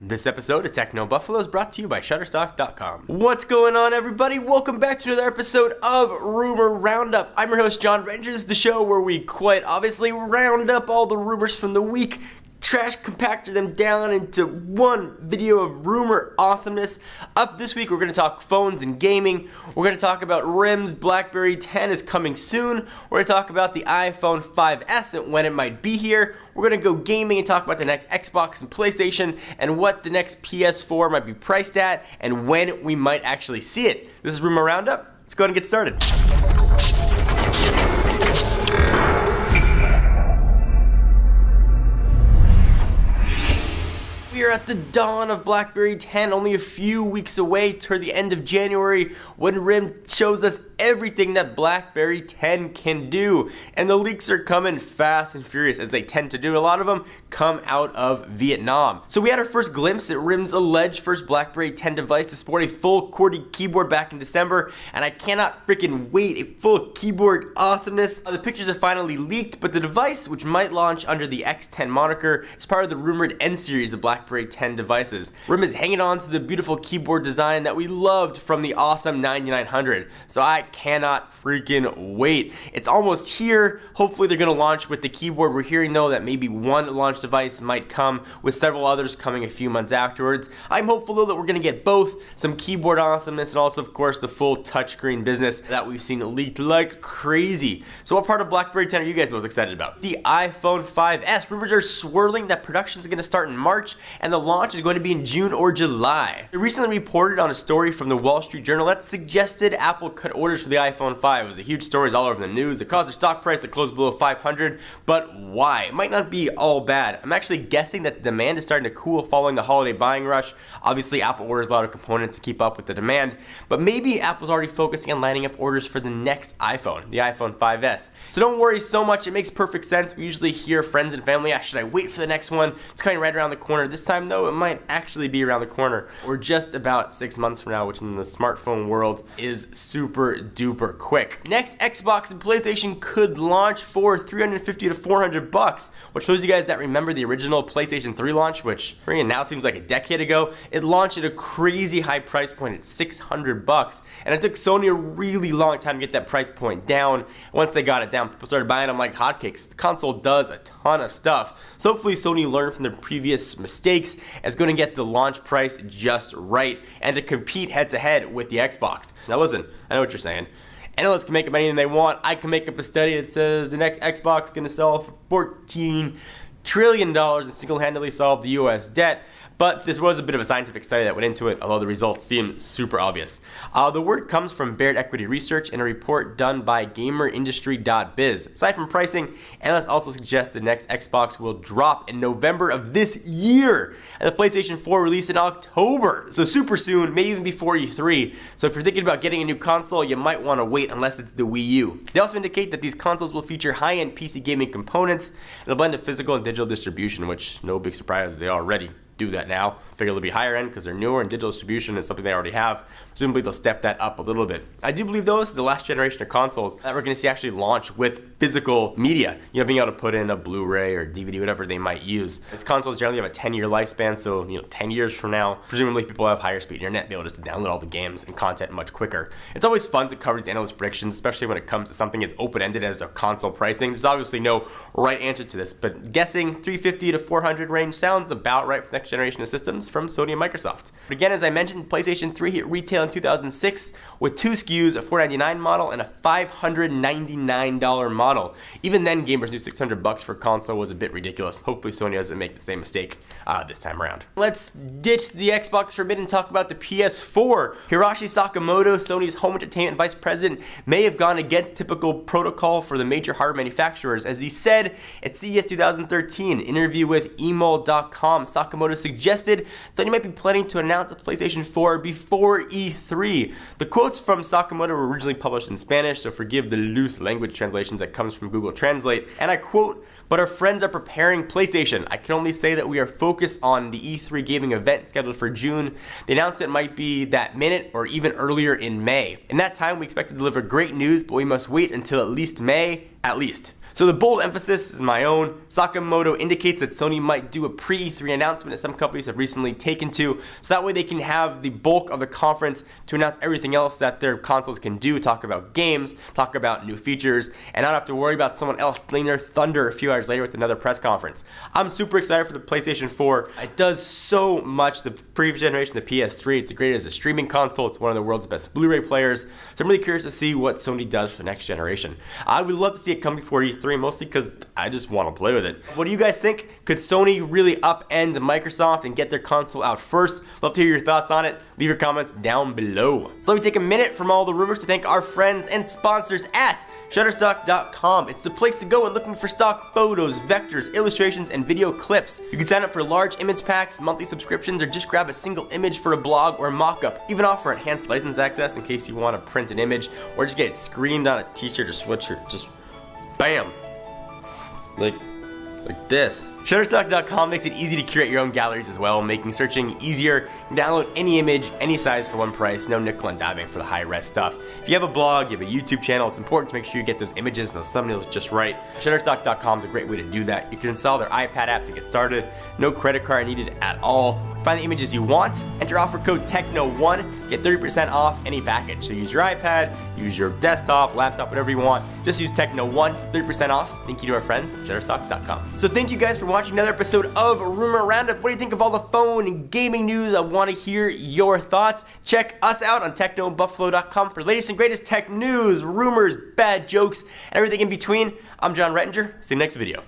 This episode of Techno Buffalo is brought to you by Shutterstock.com. What's going on, everybody? Welcome back to another episode of Rumor Roundup. I'm your host, John Rangers, the show where we quite obviously round up all the rumors from the week, trash compactor them down into one video of rumor awesomeness. Up this week, we're going to talk phones and gaming. We're going to talk about rims. Blackberry 10 is coming soon. We're going to talk about the iPhone 5S and when it might be here. We're going to go gaming and talk about the next Xbox and PlayStation and what the next PS4 might be priced at and when we might actually see it. This is Rumor Roundup. Let's go ahead and get started. We are at the dawn of Blackberry 10, only a few weeks away toward the end of January, when RIM shows us everything that Blackberry 10 can do. And the leaks are coming fast and furious, as they tend to do. A lot of them come out of Vietnam. So we had our first glimpse at RIM's alleged first Blackberry 10 device to sport a full QWERTY keyboard back in December, and I cannot freaking wait. A full keyboard awesomeness. The pictures have finally leaked, but the device, which might launch under the X10 moniker, is part of the rumored N series of Blackberry 10 devices. RIM is hanging on to the beautiful keyboard design that we loved from the awesome 9900, so I cannot freaking wait. It's almost here. Hopefully they're going to launch with the keyboard. We're hearing though that maybe one launch device might come, with several others coming a few months afterwards. I'm hopeful though that we're going to get both some keyboard awesomeness and also of course the full touchscreen business that we've seen leaked like crazy. So what part of Blackberry 10 are you guys most excited about? The iPhone 5S. Rumors are swirling that production is going to start in March and the launch is going to be in June or July. It recently reported on a story from the Wall Street Journal that suggested Apple cut orders for the iPhone 5. It was a huge story, all over the news. It caused their stock price to close below 500, but why? It might not be all bad. I'm actually guessing that the demand is starting to cool following the holiday buying rush. Obviously, Apple orders a lot of components to keep up with the demand, but maybe Apple's already focusing on lining up orders for the next iPhone, the iPhone 5S. So don't worry so much, it makes perfect sense. We usually hear friends and family, should I wait for the next one? It's coming right around the corner. This time though, it might actually be around the corner, or just about 6 months from now, which in the smartphone world is super duper quick. Next, Xbox and PlayStation could launch for $350 to $400, which shows you guys that remember the original PlayStation 3 launch, which now seems like a decade ago. It launched at a crazy high price point at $600, and it took Sony a really long time to get that price point down. Once they got it down, people started buying them like hotcakes. The console does a ton of stuff, so hopefully Sony learned from their previous mistakes and is going to get the launch price just right and to compete head to head with the Xbox. Now listen, I know what you're saying. Analysts can make up anything they want. I can make up a study that says the next Xbox is going to sell for $14 trillion and single-handedly solve the US debt. But this was a bit of a scientific study that went into it, although the results seem super obvious. The word comes from Baird Equity Research in a report done by GamerIndustry.biz. Aside from pricing, analysts also suggest the next Xbox will drop in November of this year, and the PlayStation 4 release in October. So super soon, maybe even before E3. So if you're thinking about getting a new console, you might want to wait unless it's the Wii U. They also indicate that these consoles will feature high-end PC gaming components and a blend of physical and digital distribution, which no big surprise, they already do that now. Figure it'll be higher end because they're newer, and digital distribution is something they already have. Presumably they'll step that up a little bit. I do believe those are the last generation of consoles that we're going to see actually launch with physical media. Being able to put in a Blu-ray or DVD, whatever they might use. These consoles generally have a 10-year lifespan, so 10 years from now, presumably people have higher speed internet, be able to download all the games and content much quicker. It's always fun to cover these analyst predictions, especially when it comes to something as open-ended as the console pricing. There's obviously no right answer to this, but guessing $350 to $400 range sounds about right for the next generation of systems from Sony and Microsoft. But again, as I mentioned, PlayStation 3 hit retail in 2006 with two SKUs, a $499 model and a $599 model. Even then, gamers knew $600 for a console was a bit ridiculous. Hopefully Sony doesn't make the same mistake this time around. Let's ditch the Xbox for a bit and talk about the PS4. Hiroshi Sakamoto, Sony's home entertainment vice president, may have gone against typical protocol for the major hardware manufacturers. As he said at CES 2013, interview with emol.com, Sakamoto suggested that he might be planning to announce the PlayStation 4 before E3. The quotes from Sakamoto were originally published in Spanish, so forgive the loose language translations that comes from Google Translate. And I quote, "But our friends are preparing PlayStation. I can only say that we are focused on the E3 gaming event scheduled for June. The announcement might be that minute or even earlier in May. In that time, we expect to deliver great news, but we must wait until at least May, at least." So the bold emphasis is my own. Sakamoto indicates that Sony might do a pre-E3 announcement that some companies have recently taken to, so that way they can have the bulk of the conference to announce everything else that their consoles can do, talk about games, talk about new features, and not have to worry about someone else stealing their thunder a few hours later with another press conference. I'm super excited for the PlayStation 4. It does so much. The previous generation, the PS3, it's great as a streaming console. It's one of the world's best Blu-ray players. So I'm really curious to see what Sony does for the next generation. I would love to see it come before E3, mostly because I just want to play with it. What do you guys think? Could Sony really upend Microsoft and get their console out first? Love to hear your thoughts on it. Leave your comments down below. So let me take a minute from all the rumors to thank our friends and sponsors at Shutterstock.com. It's the place to go when looking for stock photos, vectors, illustrations, and video clips. You can sign up for large image packs, monthly subscriptions, or just grab a single image for a blog or mock-up. Even offer enhanced license access in case you want to print an image or just get it screened on a t-shirt or sweatshirt. Just bam! Like this. Shutterstock.com makes it easy to curate your own galleries as well, making searching easier. You can download any image, any size for one price, no nickel and diving for the high-res stuff. If you have a blog, you have a YouTube channel, it's important to make sure you get those images and those thumbnails just right. Shutterstock.com is a great way to do that. You can install their iPad app to get started, no credit card needed at all. Find the images you want, enter offer code TECHNO1, get 30% off any package. So use your iPad, use your desktop, laptop, whatever you want. Just use TECHNO1, 30% off. Thank you to our friends at Shutterstock.com. So thank you guys for watching another episode of Rumor Roundup. What do you think of all the phone and gaming news? I want to hear your thoughts. Check us out on TechnoBuffalo.com for latest and greatest tech news, rumors, bad jokes, and everything in between. I'm John Rettinger. See you next video.